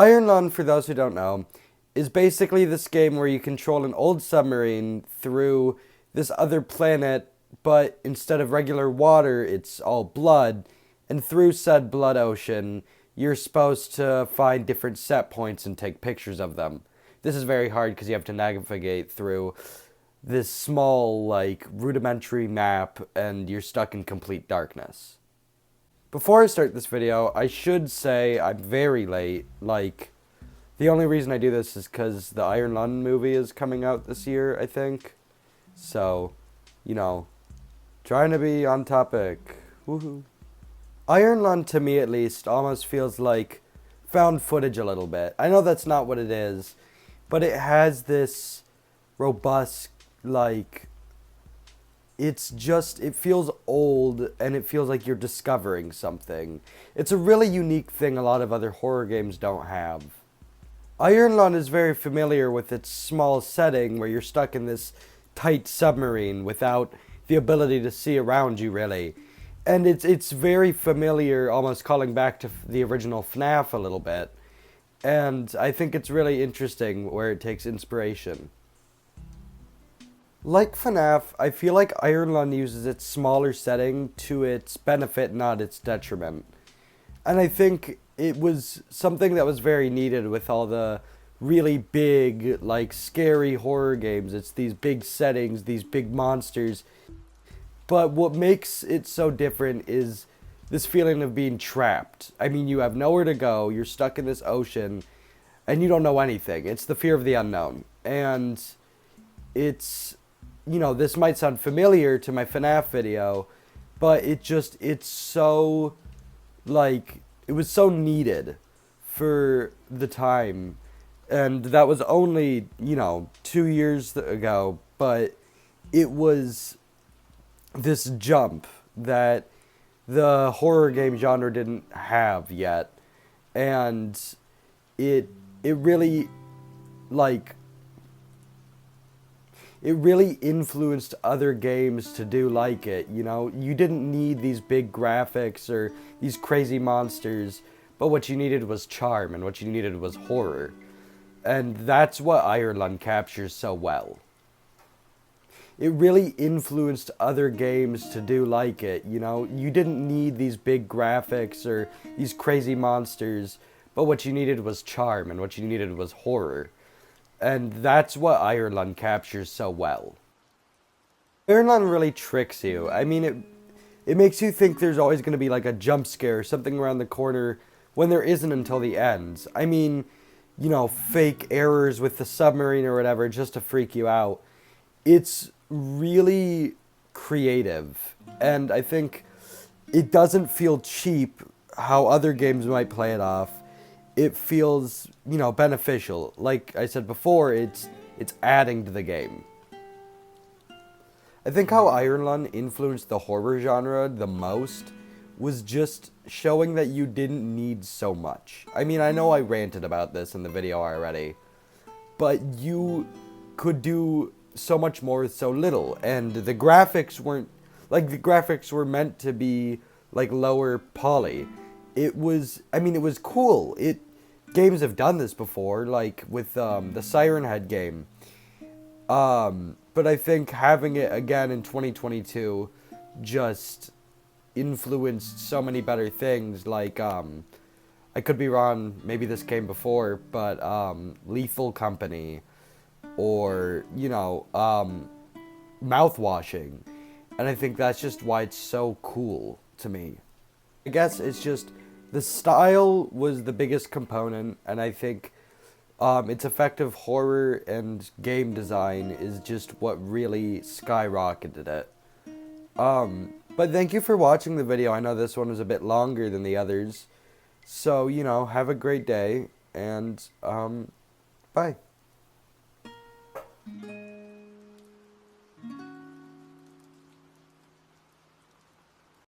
Iron Lung, for those who don't know, is basically this game where you control an old submarine through this other planet, but instead of regular water, it's all blood. And through said blood ocean, you're supposed to find different set points and take pictures of them. This is very hard because you have to navigate through this small, rudimentary map, and you're stuck in complete darkness. Before I start this video, I should say I'm very late. The only reason I do this is because the Iron Lung movie is coming out this year, I think. So, trying to be on topic. Woohoo. Iron Lung, to me at least, almost feels like found footage a little bit. I know that's not what it is, but it has this robust, it feels old, and it feels like you're discovering something. It's a really unique thing a lot of other horror games don't have. Iron Lung is very familiar with its small setting where you're stuck in this tight submarine without the ability to see around you, really. And it's very familiar, almost calling back to the original FNAF a little bit. And I think it's really interesting where it takes inspiration. Like FNAF, I feel like Iron Lung uses its smaller setting to its benefit, not its detriment. And I think it was something that was very needed with all the really big, scary horror games. It's these big settings, these big monsters. But what makes it so different is this feeling of being trapped. I mean, you have nowhere to go, you're stuck in this ocean, and you don't know anything. It's the fear of the unknown. And it's, this might sound familiar to my FNAF video, but it's so, it was so needed for the time. And that was only, 2 years ago, but it was this jump that the horror game genre didn't have yet. And it really, it really influenced other games to do like it, You didn't need these big graphics or these crazy monsters, but what you needed was charm, and what you needed was horror. And that's what Iron Lung captures so well. It really influenced other games to do like it, You didn't need these big graphics or these crazy monsters, but what you needed was charm, and what you needed was horror. And that's what Iron Lung captures so well. Iron Lung really tricks you. I mean, it makes you think there's always going to be a jump scare or something around the corner when there isn't until the end. I mean, fake errors with the submarine or whatever just to freak you out. It's really creative, and I think it doesn't feel cheap how other games might play it off. It feels, beneficial. Like I said before, it's adding to the game. I think how Iron Lung influenced the horror genre the most was just showing that you didn't need so much. I mean, I know I ranted about this in the video already, but you could do so much more with so little, and the graphics weren't, the graphics were meant to be, lower poly. It was cool. Games have done this before, with the Siren Head game. But I think having it again in 2022 just influenced so many better things, I could be wrong, maybe this came before, but Lethal Company, or, mouthwashing. And I think that's just why it's so cool to me. I guess it's just the style was the biggest component, and I think its effective horror and game design is just what really skyrocketed it. But thank you for watching the video. I know this one was a bit longer than the others. So, have a great day, and bye.